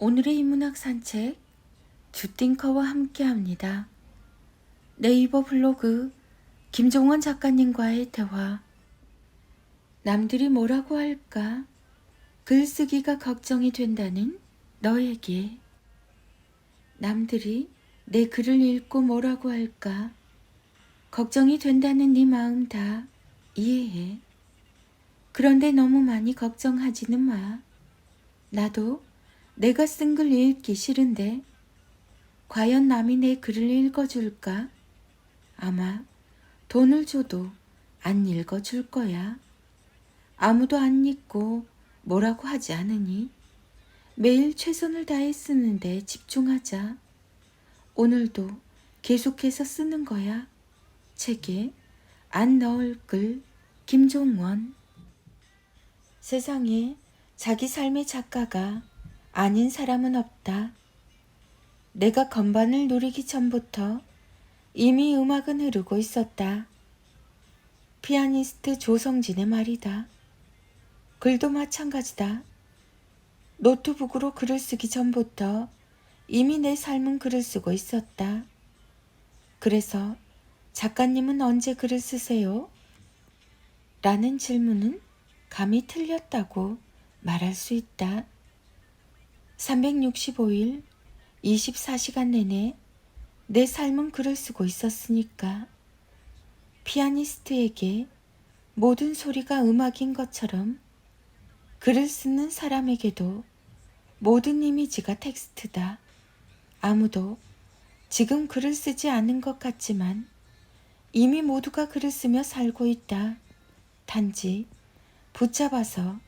오늘의 인문학 산책 주띵커와 함께합니다. 네이버 블로그 김종원 작가님과의 대화. 남들이 뭐라고 할까? 글쓰기가 걱정이 된다는 너에게. 남들이 내 글을 읽고 뭐라고 할까? 걱정이 된다는 네 마음 다 이해해. 그런데 너무 많이 걱정하지는 마. 나도 내가 쓴 글 읽기 싫은데 과연 남이 내 글을 읽어줄까? 아마 돈을 줘도 안 읽어줄 거야. 아무도 안 읽고 뭐라고 하지 않으니 매일 최선을 다해 쓰는데 집중하자. 오늘도 계속해서 쓰는 거야. 책에 안 넣을 글 김종원. 세상에 자기 삶의 작가가 아닌 사람은 없다. 내가 건반을 누리기 전부터 이미 음악은 흐르고 있었다. 피아니스트 조성진의 말이다. 글도 마찬가지다. 노트북으로 글을 쓰기 전부터 이미 내 삶은 글을 쓰고 있었다. 그래서 작가님은 언제 글을 쓰세요? 라는 질문은 감히 틀렸다고 말할 수 있다. 365일 24시간 내내 내 삶은 글을 쓰고 있었으니까. 피아니스트에게 모든 소리가 음악인 것처럼 글을 쓰는 사람에게도 모든 이미지가 텍스트다. 아무도 지금 글을 쓰지 않은 것 같지만 이미 모두가 글을 쓰며 살고 있다. 단지 붙잡아서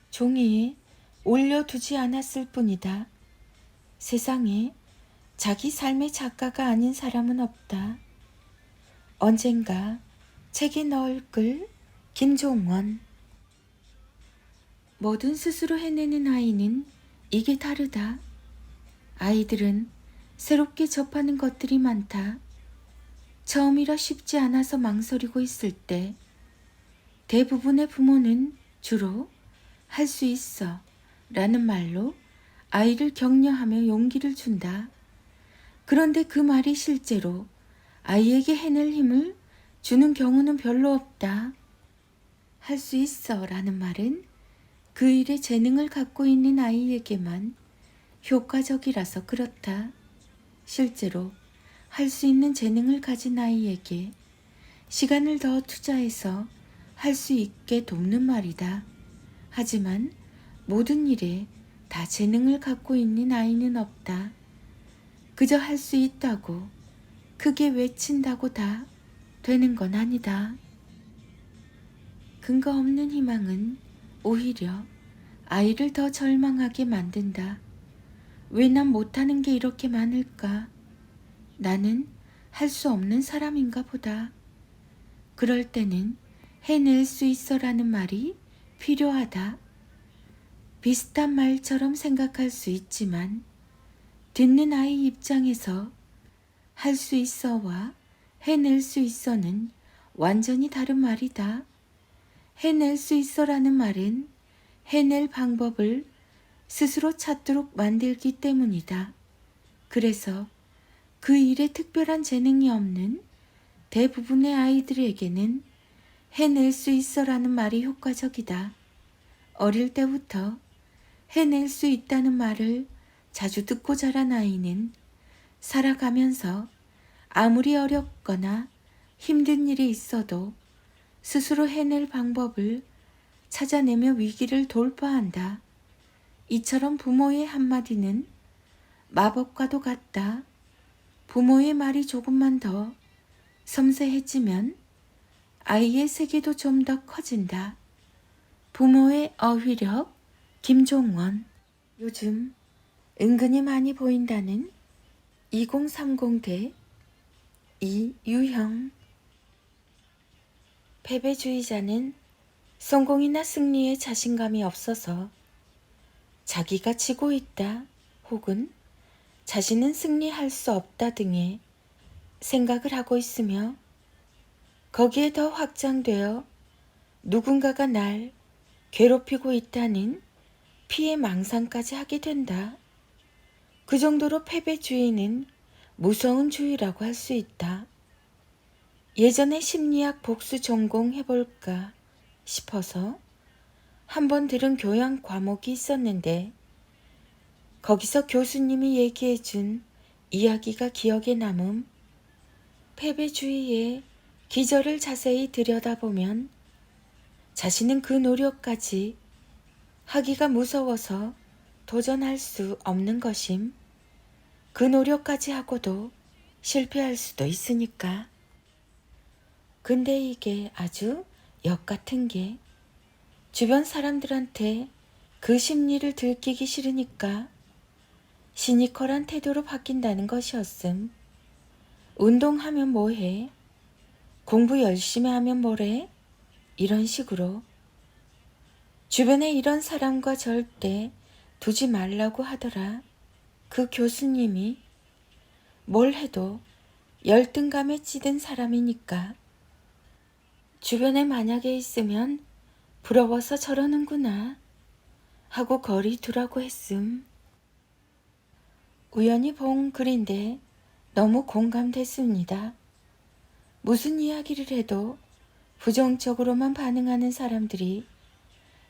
종이에 올려두지 않았을 뿐이다. 세상에 자기 삶의 작가가 아닌 사람은 없다. 언젠가 책에 넣을 글 김종원. 뭐든 스스로 해내는 아이는 이게 다르다. 아이들은 새롭게 접하는 것들이 많다. 처음이라 쉽지 않아서 망설이고 있을 때 대부분의 부모는 주로 할 수 있어 라는 말로 아이를 격려하며 용기를 준다. 그런데 그 말이 실제로 아이에게 해낼 힘을 주는 경우는 별로 없다. 할 수 있어 라는 말은 그 일에 재능을 갖고 있는 아이에게만 효과적이라서 그렇다. 실제로 할 수 있는 재능을 가진 아이에게 시간을 더 투자해서 할 수 있게 돕는 말이다. 하지만 모든 일에 다 재능을 갖고 있는 아이는 없다. 그저 할 수 있다고 크게 외친다고 다 되는 건 아니다. 근거 없는 희망은 오히려 아이를 더 절망하게 만든다. 왜 난 못하는 게 이렇게 많을까? 나는 할 수 없는 사람인가 보다. 그럴 때는 해낼 수 있어라는 말이 필요하다. 비슷한 말처럼 생각할 수 있지만 듣는 아이 입장에서 할 수 있어와 해낼 수 있어는 완전히 다른 말이다. 해낼 수 있어라는 말은 해낼 방법을 스스로 찾도록 만들기 때문이다. 그래서 그 일에 특별한 재능이 없는 대부분의 아이들에게는 해낼 수 있어라는 말이 효과적이다. 어릴 때부터 해낼 수 있다는 말을 자주 듣고 자란 아이는 살아가면서 아무리 어렵거나 힘든 일이 있어도 스스로 해낼 방법을 찾아내며 위기를 돌파한다. 이처럼 부모의 한마디는 마법과도 같다. 부모의 말이 조금만 더 섬세해지면 아이의 세계도 좀 더 커진다. 부모의 어휘력 김종원. 요즘 은근히 많이 보인다는 2030대 이유형. 패배주의자는 성공이나 승리에 자신감이 없어서 자기가 지고 있다 혹은 자신은 승리할 수 없다 등의 생각을 하고 있으며 거기에 더 확장되어 누군가가 날 괴롭히고 있다는 피해 망상까지 하게 된다. 그 정도로 패배주의는 무서운 주의라고 할 수 있다. 예전에 심리학 복수 전공해볼까 싶어서 한번 들은 교양 과목이 있었는데 거기서 교수님이 얘기해준 이야기가 기억에 남음. 패배주의의 기저를 자세히 들여다보면 자신은 그 노력까지 하기가 무서워서 도전할 수 없는 것임. 그 노력까지 하고도 실패할 수도 있으니까. 근데 이게 아주 역 같은 게 주변 사람들한테 그 심리를 들키기 싫으니까 시니컬한 태도로 바뀐다는 것이었음. 운동하면 뭐해? 공부 열심히 하면 뭐래? 이런 식으로. 주변에 이런 사람과 절대 두지 말라고 하더라. 그 교수님이. 뭘 해도 열등감에 찌든 사람이니까. 주변에 만약에 있으면 부러워서 저러는구나 하고 거리 두라고 했음. 우연히 본 글인데 너무 공감됐습니다. 무슨 이야기를 해도 부정적으로만 반응하는 사람들이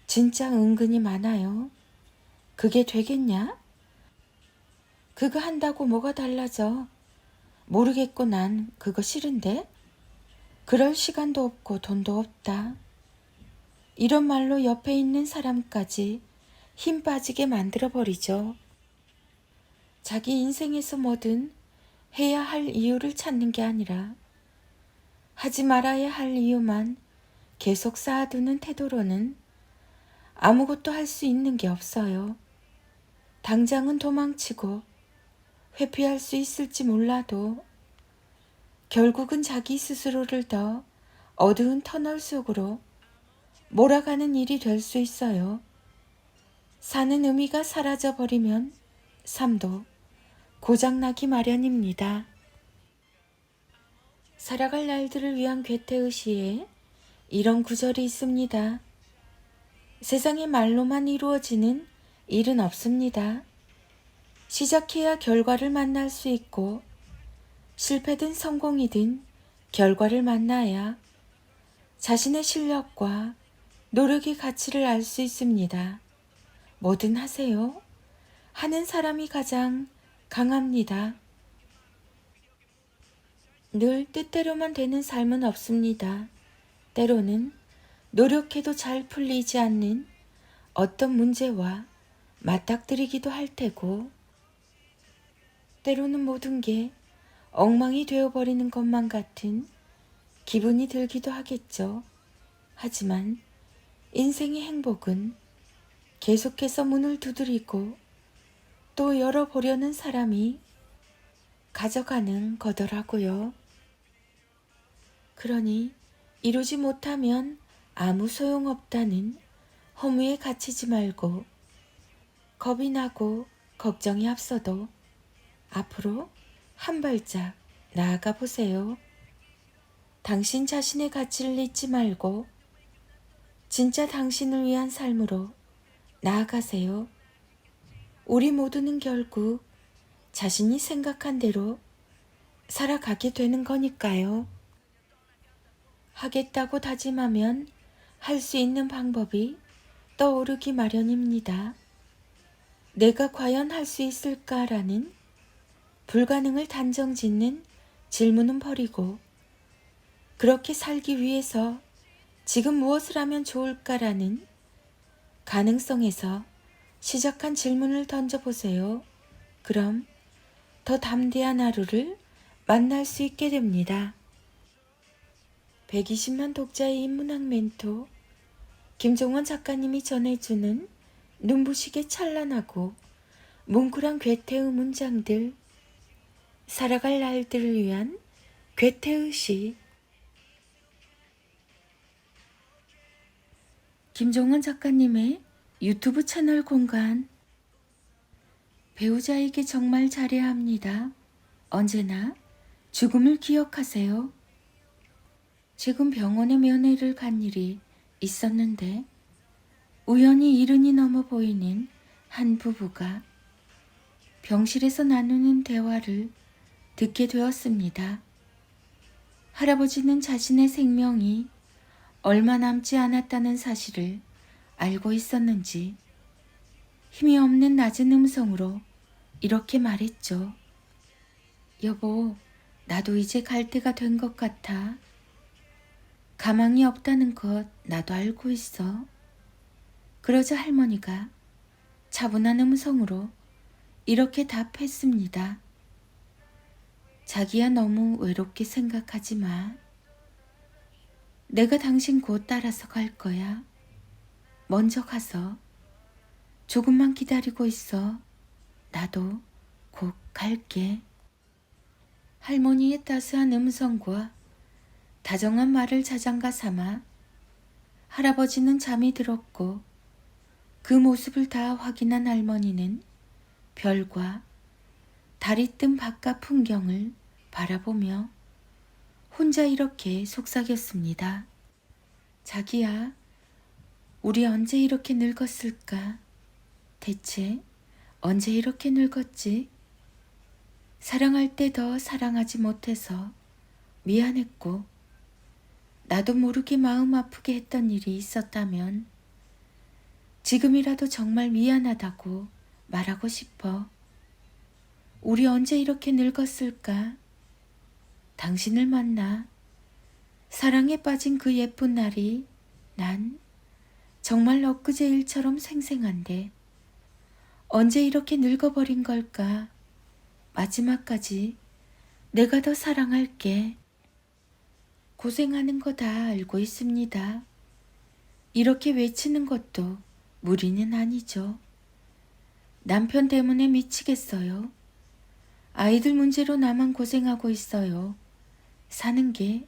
진짜 은근히 많아요. 그게 되겠냐? 그거 한다고 뭐가 달라져? 모르겠고 난 그거 싫은데? 그럴 시간도 없고 돈도 없다. 이런 말로 옆에 있는 사람까지 힘 빠지게 만들어버리죠. 자기 인생에서 뭐든 해야 할 이유를 찾는 게 아니라 하지 말아야 할 이유만 계속 쌓아두는 태도로는 아무것도 할 수 있는 게 없어요. 당장은 도망치고 회피할 수 있을지 몰라도 결국은 자기 스스로를 더 어두운 터널 속으로 몰아가는 일이 될 수 있어요. 사는 의미가 사라져버리면 삶도 고장나기 마련입니다. 살아갈 날들을 위한 괴테의시에 이런 구절이 있습니다. 세상에 말로만 이루어지는 일은 없습니다. 시작해야 결과를 만날 수 있고 실패든 성공이든 결과를 만나야 자신의 실력과 노력의 가치를 알 수 있습니다. 뭐든 하세요. 하는 사람이 가장 강합니다. 늘 뜻대로만 되는 삶은 없습니다. 때로는 노력해도 잘 풀리지 않는 어떤 문제와 맞닥뜨리기도 할 테고, 때로는 모든 게 엉망이 되어버리는 것만 같은 기분이 들기도 하겠죠. 하지만 인생의 행복은 계속해서 문을 두드리고 또 열어보려는 사람이 가져가는 거더라고요. 그러니 이루지 못하면 아무 소용없다는 허무에 갇히지 말고 겁이 나고 걱정이 앞서도 앞으로 한 발짝 나아가 보세요. 당신 자신의 가치를 잊지 말고 진짜 당신을 위한 삶으로 나아가세요. 우리 모두는 결국 자신이 생각한 대로 살아가게 되는 거니까요. 하겠다고 다짐하면 할 수 있는 방법이 떠오르기 마련입니다. 내가 과연 할 수 있을까라는 불가능을 단정 짓는 질문은 버리고 그렇게 살기 위해서 지금 무엇을 하면 좋을까라는 가능성에서 시작한 질문을 던져보세요. 그럼 더 담대한 하루를 만날 수 있게 됩니다. 120만 독자의 인문학 멘토 김종원 작가님이 전해주는 눈부시게 찬란하고 뭉클한 괴테의 문장들, 살아갈 날들을 위한 괴테의 시. 김종원 작가님의 유튜브 채널 공간. 배우자에게 정말 잘해야 합니다. 언제나 죽음을 기억하세요. 최근 병원에 면회를 간 일이 있었는데 우연히 이른이 넘어 보이는 한 부부가 병실에서 나누는 대화를 듣게 되었습니다. 할아버지는 자신의 생명이 얼마 남지 않았다는 사실을 알고 있었는지 힘이 없는 낮은 음성으로 이렇게 말했죠. 여보, 나도 이제 갈 때가 된 것 같아. 가망이 없다는 것 나도 알고 있어. 그러자 할머니가 차분한 음성으로 이렇게 답했습니다. 자기야, 너무 외롭게 생각하지 마. 내가 당신 곧 따라서 갈 거야. 먼저 가서 조금만 기다리고 있어. 나도 곧 갈게. 할머니의 따스한 음성과 다정한 말을 자장가 삼아 할아버지는 잠이 들었고 그 모습을 다 확인한 할머니는 별과 달이 뜬 바깥 풍경을 바라보며 혼자 이렇게 속삭였습니다. 자기야, 우리 언제 이렇게 늙었을까? 대체 언제 이렇게 늙었지? 사랑할 때 더 사랑하지 못해서 미안했고 나도 모르게 마음 아프게 했던 일이 있었다면 지금이라도 정말 미안하다고 말하고 싶어. 우리 언제 이렇게 늙었을까? 당신을 만나 사랑에 빠진 그 예쁜 날이 난 정말 엊그제 일처럼 생생한데 언제 이렇게 늙어버린 걸까? 마지막까지 내가 더 사랑할게. 고생하는 거 다 알고 있습니다. 이렇게 외치는 것도 무리는 아니죠. 남편 때문에 미치겠어요. 아이들 문제로 나만 고생하고 있어요. 사는 게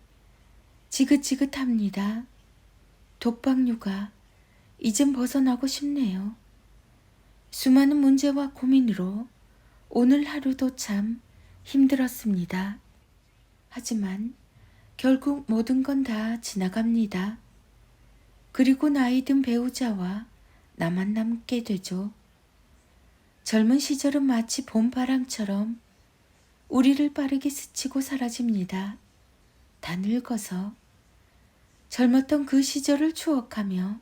지긋지긋합니다. 독박육아, 이젠 벗어나고 싶네요. 수많은 문제와 고민으로 오늘 하루도 참 힘들었습니다. 하지만 결국 모든 건 다 지나갑니다. 그리고 나이 든 배우자와 나만 남게 되죠. 젊은 시절은 마치 봄바람처럼 우리를 빠르게 스치고 사라집니다. 다 늙어서 젊었던 그 시절을 추억하며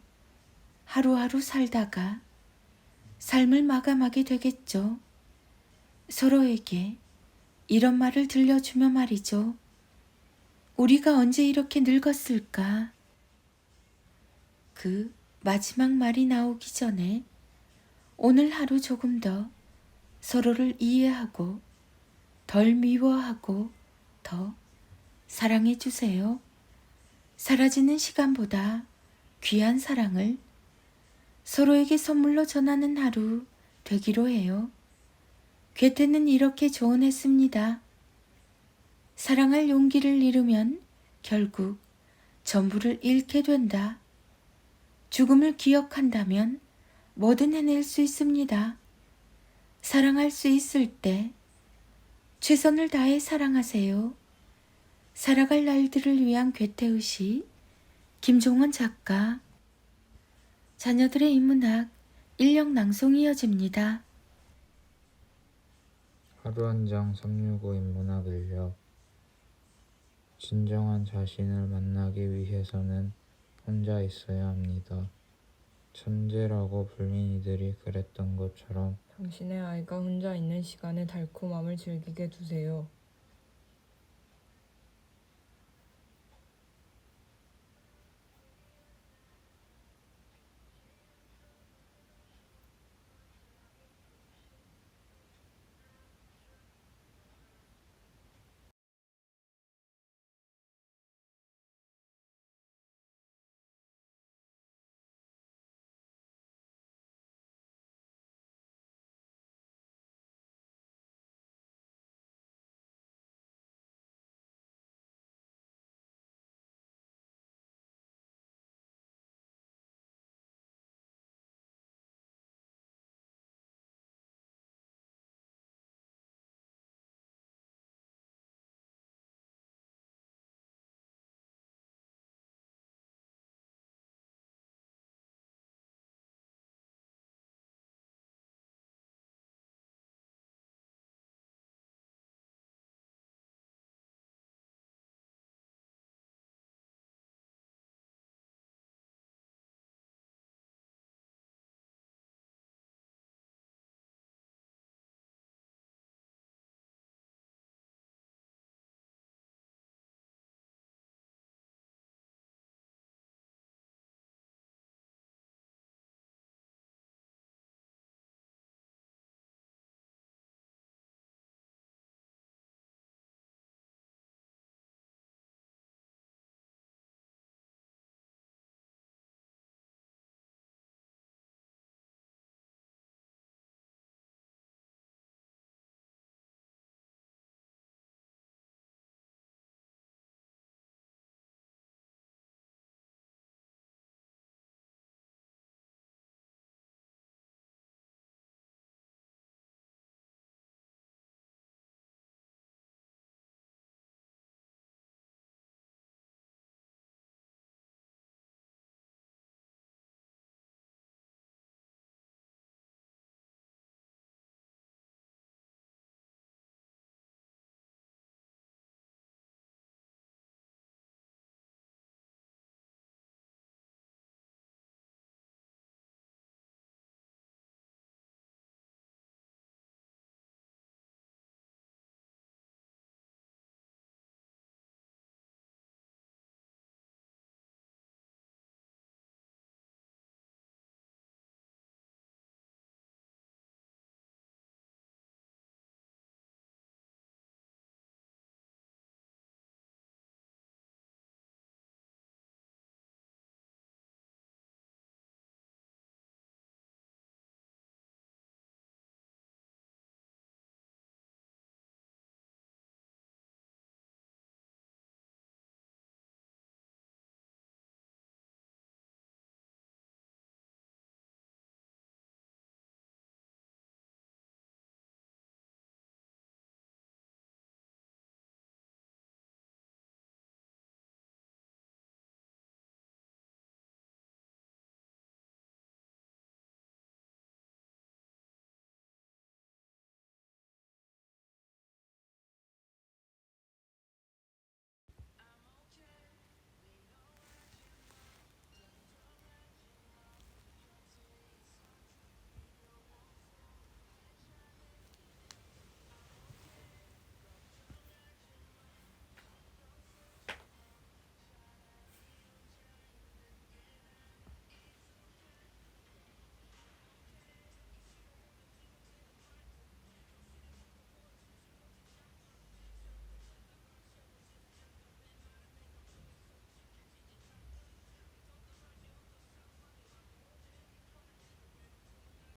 하루하루 살다가 삶을 마감하게 되겠죠. 서로에게 이런 말을 들려주며 말이죠. 우리가 언제 이렇게 늙었을까? 그 마지막 말이 나오기 전에 오늘 하루 조금 더 서로를 이해하고 덜 미워하고 더 사랑해 주세요. 사라지는 시간보다 귀한 사랑을 서로에게 선물로 전하는 하루 되기로 해요. 괴테는 이렇게 조언했습니다. 사랑할 용기를 잃으면 결국 전부를 잃게 된다. 죽음을 기억한다면 뭐든 해낼 수 있습니다. 사랑할 수 있을 때 최선을 다해 사랑하세요. 살아갈 날들을 위한 괴테의시 김종원 작가. 자녀들의 인문학 인력 낭송이 이어집니다. 하루 한 장 365 인문학 인력. 진정한 자신을 만나기 위해서는 혼자 있어야 합니다. 천재라고 불린 이들이 그랬던 것처럼 당신의 아이가 혼자 있는 시간의 달콤함을 즐기게 두세요.